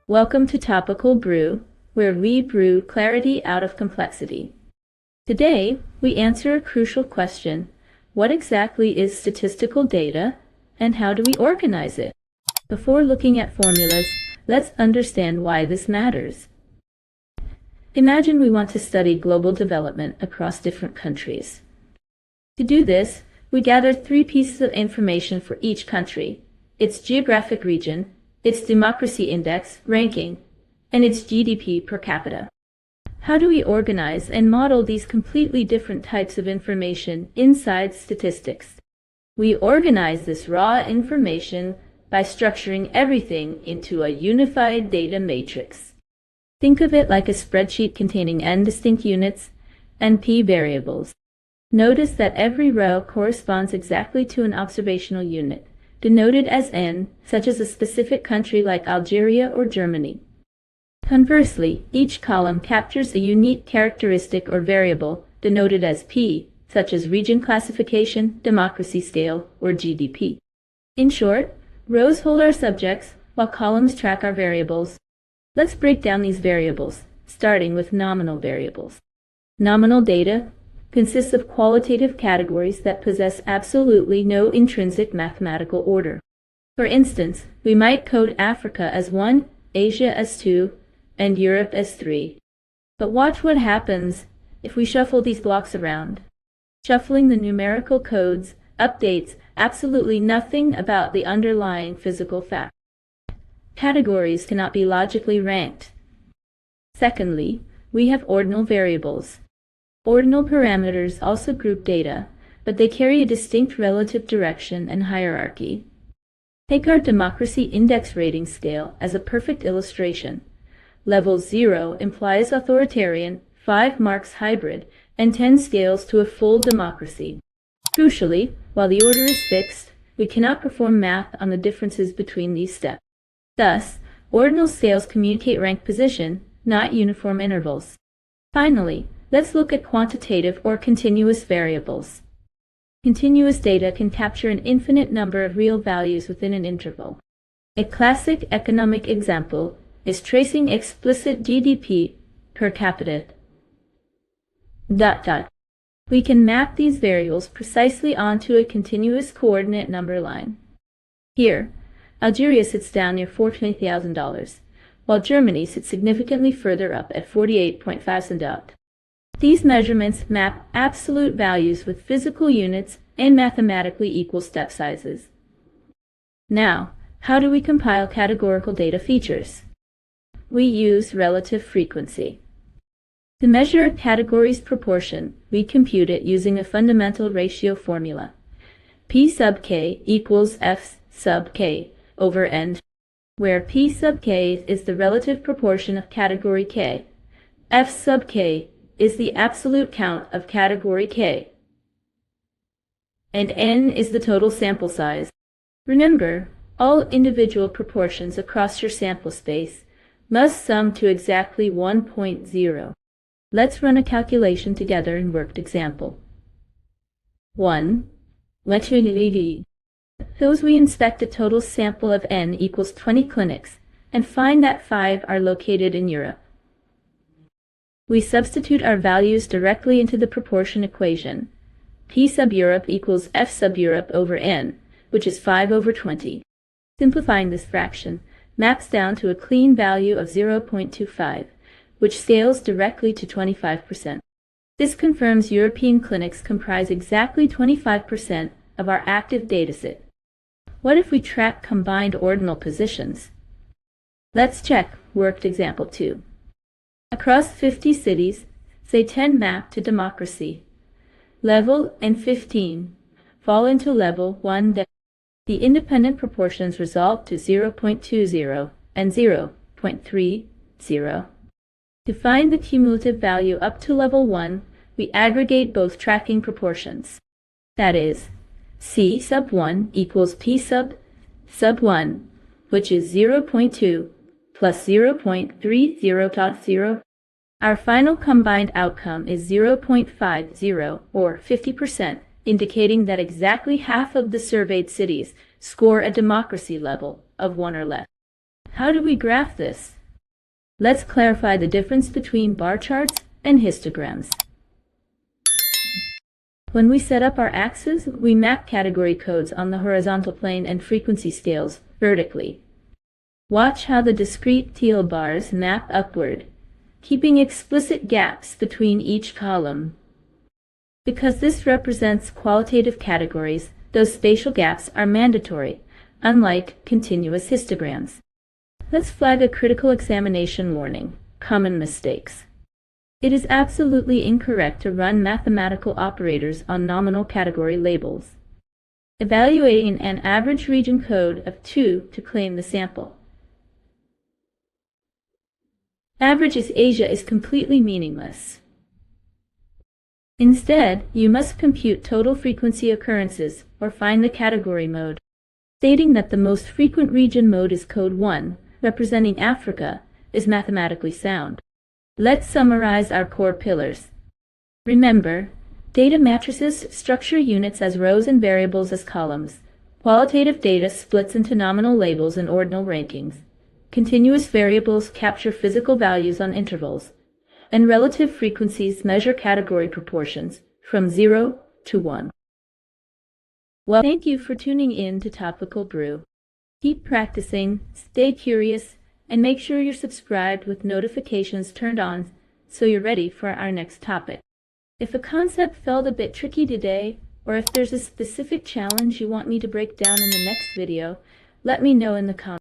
Welcome to Topical Brew, where we brew clarity out of complexity. Today, we answer a crucial question: what exactly is statistical data, and how do we organize it? Before looking at formulas, let's understand why this matters. Imagine we want to study global development across different countries. To do this, we gather 3 pieces of information for each country: its geographic region, its democracy index ranking, and its GDP per capita. How do we organize and model these completely different types of information inside statistics? We organize this raw information by structuring everything into a unified data matrix. Think of it like a spreadsheet containing n distinct units and p variables. Notice that every row corresponds exactly to an observational unit, denoted as n, such as a specific country like Algeria or Germany. Conversely, each column captures a unique characteristic or variable, denoted as p, such as region classification, democracy scale, or GDP. In short, rows hold our subjects, while columns track our variables. Let's break down these variables, starting with nominal variables. Nominal data consists of qualitative categories that possess absolutely no intrinsic mathematical order. For instance, we might code Africa as 1, Asia as 2, and Europe as 3. But watch what happens if we shuffle these blocks around. Shuffling the numerical codes updates absolutely nothing about the underlying physical fact. Categories cannot be logically ranked. Secondly, we have ordinal variables. Ordinal parameters also group data, but they carry a distinct relative direction and hierarchy. Take our democracy index rating scale as a perfect illustration. Level 0 implies authoritarian, 5 marks hybrid, and 10 scales to a full democracy. Crucially, while the order is fixed, we cannot perform math on the differences between these steps. Thus, ordinal scales communicate rank position, not uniform intervals. Finally, let's look at quantitative or continuous variables. Continuous data can capture an infinite number of real values within an interval. A classic economic example is tracing explicit GDP per capita. We can map these variables precisely onto a continuous coordinate number line. Here, Algeria sits down near $40,000, while Germany sits significantly further up at $48,500. These measurements map absolute values with physical units and mathematically equal step sizes. Now, how do we compile categorical data features? We use relative frequency. To measure a category's proportion, we compute it using a fundamental ratio formula. P sub k equals F sub k over n, where P sub k is the relative proportion of category k, F sub k is the absolute count of category k, and n is the total sample size. Remember, all individual proportions across your sample space must sum to exactly 1.0. Let's run a calculation together in worked example. 1. Suppose we inspect a total sample of n equals 20 clinics and find that 5 are located in Europe. We substitute our values directly into the proportion equation. P sub Europe equals F sub Europe over n, which is 5 over 20. Simplifying this fraction maps down to a clean value of 0.25, which scales directly to 25%. This confirms European clinics comprise exactly 25% of our active dataset. What if we track combined ordinal positions? Let's check worked example 2. Across 50 cities, say 10 map to democracy. Level and 15 fall into level 1. The independent proportions resolve to 0.20 and 0.30. To find the cumulative value up to level 1, we aggregate both tracking proportions. That is, C sub 1 equals P sub 1, which is 0.2 plus 0.30.0. Our final combined outcome is 0.50, or 50%, indicating that exactly half of the surveyed cities score a democracy level of 1 or less. How do we graph this? Let's clarify the difference between bar charts and histograms. When we set up our axes, we map category codes on the horizontal plane and frequency scales vertically. Watch how the discrete teal bars map upward, keeping explicit gaps between each column. Because this represents qualitative categories, those spatial gaps are mandatory, unlike continuous histograms. Let's flag a critical examination warning: common mistakes. It is absolutely incorrect to run mathematical operators on nominal category labels. Evaluating an average region code of 2 to claim the sample. Average is Asia is completely meaningless. Instead, you must compute total frequency occurrences or find the category mode. Stating that the most frequent region mode is code 1, representing Africa, is mathematically sound. Let's summarize our core pillars. Remember, data matrices structure units as rows and variables as columns. Qualitative data splits into nominal labels and ordinal rankings. Continuous variables capture physical values on intervals. And relative frequencies measure category proportions from 0 to 1. Well, thank you for tuning in to Topical Brew. Keep practicing, stay curious, and make sure you're subscribed with notifications turned on so you're ready for our next topic. If a concept felt a bit tricky today, or if there's a specific challenge you want me to break down in the next video, let me know in the comments.